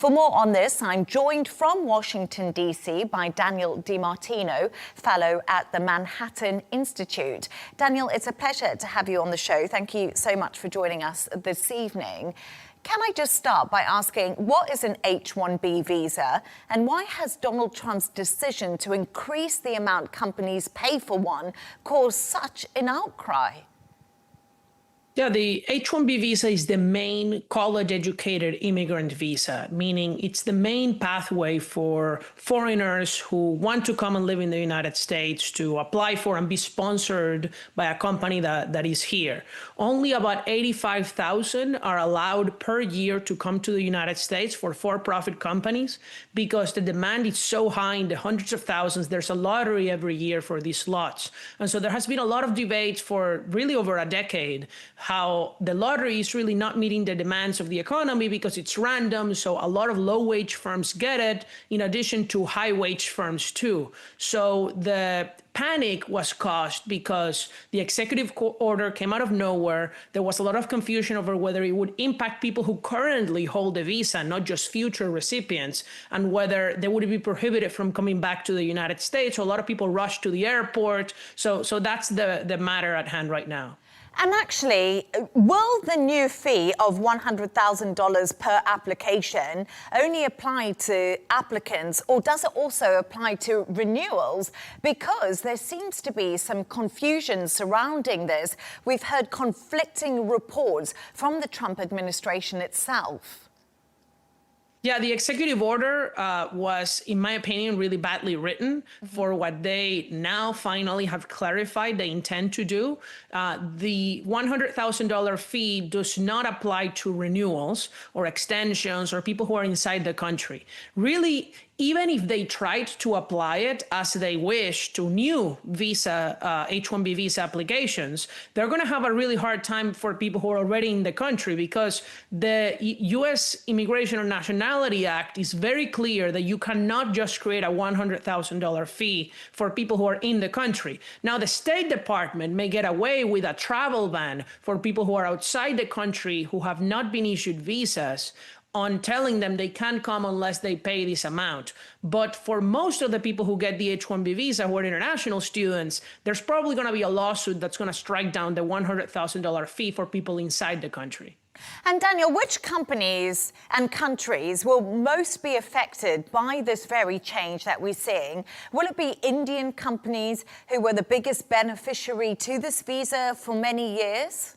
For more on this, I'm joined from Washington, D.C. by Daniel Di Martino, fellow at the Manhattan Institute. Daniel, it's a pleasure to have you on the show. Thank you so much for joining us this evening. Can I just start by asking, what is an H-1B visa, and why has Donald Trump's decision to increase the amount companies pay for one caused such an outcry? Yeah, the H-1B visa is the main college-educated immigrant visa, meaning it's the main pathway for foreigners who want to come and live in the United States to apply for and be sponsored by a company that is here. Only about 85,000 are allowed per year to come to the United States for-profit companies because the demand is so high in the hundreds of thousands. There's a lottery every year for these slots. And so there has been a lot of debates for really over a decade how the lottery is really not meeting the demands of the economy because it's random. So a lot of low-wage firms get it, in addition to high-wage firms too. So the panic was caused because the executive order came out of nowhere. There was a lot of confusion over whether it would impact people who currently hold the visa, not just future recipients, and whether they would be prohibited from coming back to the United States. So a lot of people rushed to the airport. So that's the matter at hand right now. And actually, will the new fee of $100,000 per application only apply to applicants, or does it also apply to renewals? Because there seems to be some confusion surrounding this. We've heard conflicting reports from the Trump administration itself. Yeah, the executive order was, in my opinion, really badly written for what they now finally have clarified they intend to do. The $100,000 fee does not apply to renewals or extensions or people who are inside the country. Really, even if they tried to apply it as they wish to new visa, H-1B visa applications, they're going to have a really hard time for people who are already in the country because the U.S. Immigration and Nationality Act is very clear that you cannot just create a $100,000 fee for people who are in the country. Now, the State Department may get away with a travel ban for people who are outside the country who have not been issued visas, on telling them they can't come unless they pay this amount. But for most of the people who get the H-1B visa who are international students, there's probably going to be a lawsuit that's going to strike down the $100,000 fee for people inside the country. And Daniel, which companies and countries will most be affected by this very change that we're seeing? Will it be Indian companies who were the biggest beneficiary to this visa for many years?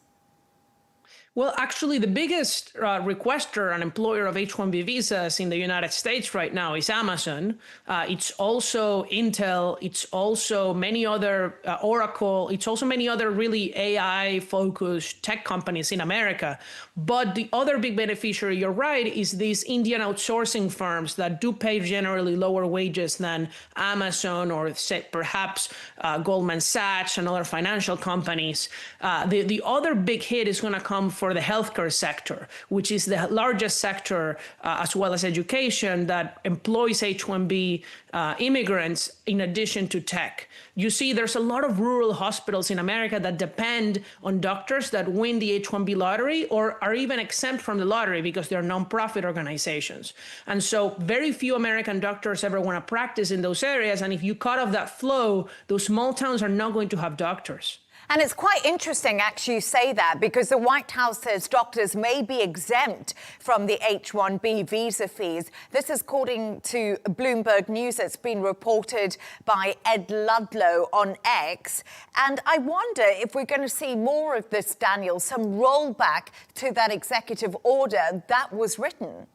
Well, actually, the biggest requester and employer of H-1B visas in the United States right now is Amazon. It's also Intel. It's also many other, Oracle. It's also many other really AI-focused tech companies in America. But the other big beneficiary, you're right, is these Indian outsourcing firms that do pay generally lower wages than Amazon or say, perhaps Goldman Sachs and other financial companies. The other big hit is going to come for the healthcare sector, which is the largest sector, as well as education, that employs H-1B immigrants in addition to tech. You see, there's a lot of rural hospitals in America that depend on doctors that win the H-1B lottery or are even exempt from the lottery because they're nonprofit organizations. And so very few American doctors ever want to practice in those areas. And if you cut off that flow, those small towns are not going to have doctors. And it's quite interesting, actually, you say that, because the White House says doctors may be exempt from the H-1B visa fees. This is according to Bloomberg News. It's been reported by Ed Ludlow on X. And I wonder if we're going to see more of this, Daniel, some rollback to that executive order that was written.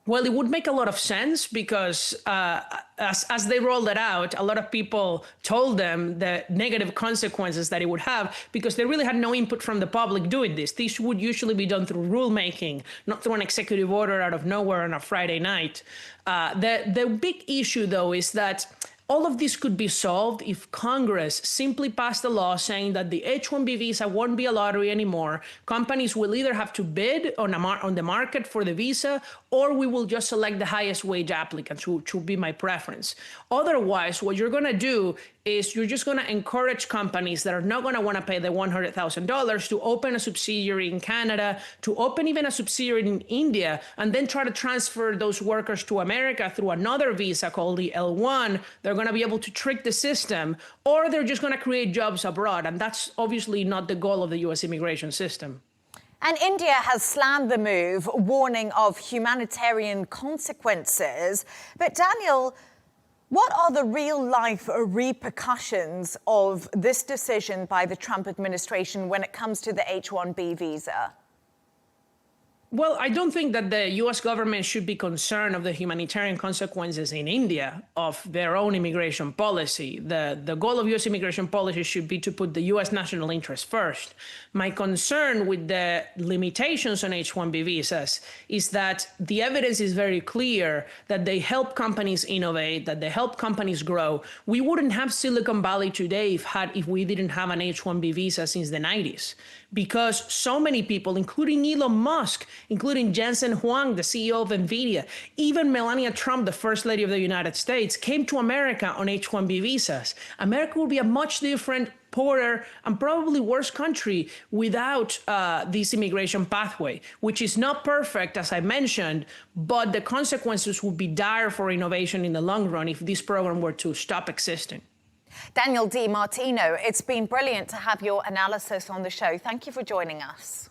Well, it would make a lot of sense because as they rolled it out, a lot of people told them the negative consequences that it would have because they really had no input from the public doing this. This would usually be done through rulemaking, not through an executive order out of nowhere on a Friday night. The big issue, though, is that all of this could be solved if Congress simply passed a law saying that the H-1B visa won't be a lottery anymore. Companies will either have to bid on the market for the visa or we will just select the highest wage applicants, which would be my preference. Otherwise, what you're going to do is you're just going to encourage companies that are not going to want to pay the $100,000 to open a subsidiary in Canada, to open even a subsidiary in India, and then try to transfer those workers to America through another visa called the L1. They're going to be able to trick the system, or they're just going to create jobs abroad. And that's obviously not the goal of the U.S. immigration system. And India has slammed the move, warning of humanitarian consequences. But Daniel, what are the real-life repercussions of this decision by the Trump administration when it comes to the H-1B visa? Well, I don't think that the U.S. government should be concerned of the humanitarian consequences in India of their own immigration policy. The goal of U.S. immigration policy should be to put the U.S. national interest first. My concern with the limitations on H-1B visas is that the evidence is very clear that they help companies innovate, that they help companies grow. We wouldn't have Silicon Valley today if we didn't have an H-1B visa since the 90s, because so many people, including Elon Musk, including Jensen Huang, the CEO of NVIDIA, even Melania Trump, the First Lady of the United States, came to America on H-1B visas. America would be a much different, poorer, and probably worse country without this immigration pathway, which is not perfect, as I mentioned, but the consequences would be dire for innovation in the long run if this program were to stop existing. Daniel Di Martino, it's been brilliant to have your analysis on the show. Thank you for joining us.